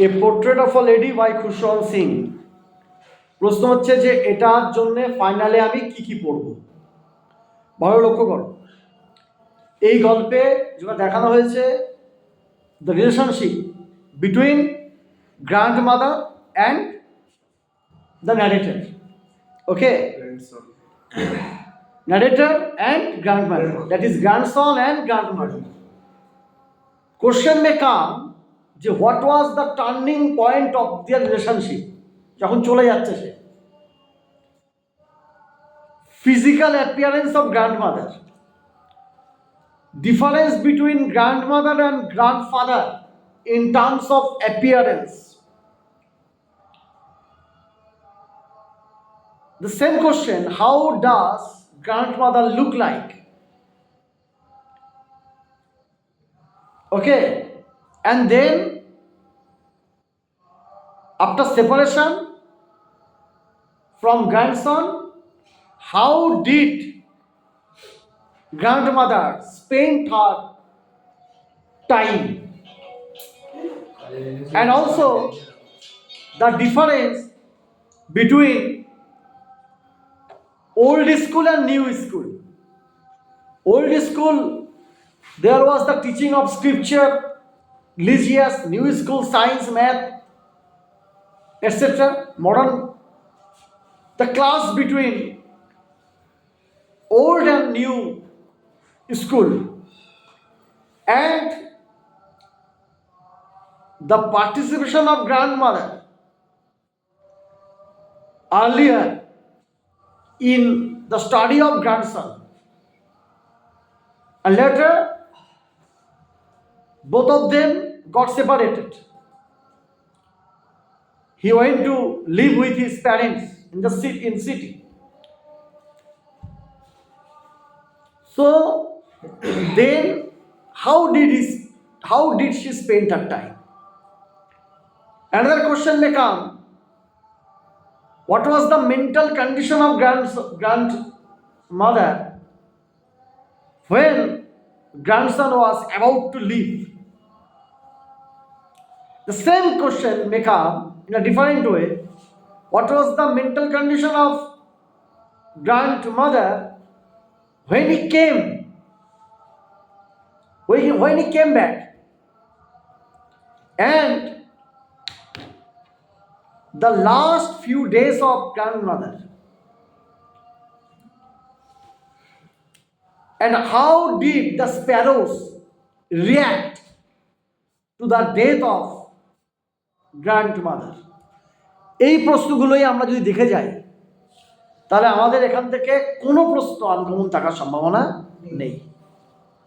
A portrait of a lady by Khushwant Singh. প্রশ্ন হচ্ছে যে এটার জন্য ফাইনালে আমি কি কি পড়ব। ভালো লক্ষ্য করো, এই গল্পে যেটা দেখানো হয়েছে the relationship between grandmother and the narrator. Okay, narrator and grandmother, that is grandson and grandmother. Question may come যে what was the turning point of their relationship, যখন চলে যাচ্ছে সে। Physical appearance of grandmother, difference between grandmother and grandfather in terms of appearance. The same question, how does grandmother look like? Okay, and then after separation from grandson, how did grandmother spend her time, and also the difference between old school and new school. Old school, there was the teaching of scripture, religious; new school, science, math, etc. Modern, the class between old and new school, and the participation of grandmother earlier in the study of grandson, and later both of them got separated. He went to live with his parents in the city. So then how did she spend her time? Another question may come, what was the mental condition of grandmother when grandson was about to leave? The same question may come in a different way. What was the mental condition of grandmother when he came back? And the last few days of grandmother, and how did the sparrows react to the death of grandmother? এই প্রশ্নগুলোই আমরা যদি দেখে যাই তাহলে আমাদের এখান থেকে কোনো প্রশ্ন আনকমন থাকার সম্ভাবনা নেই।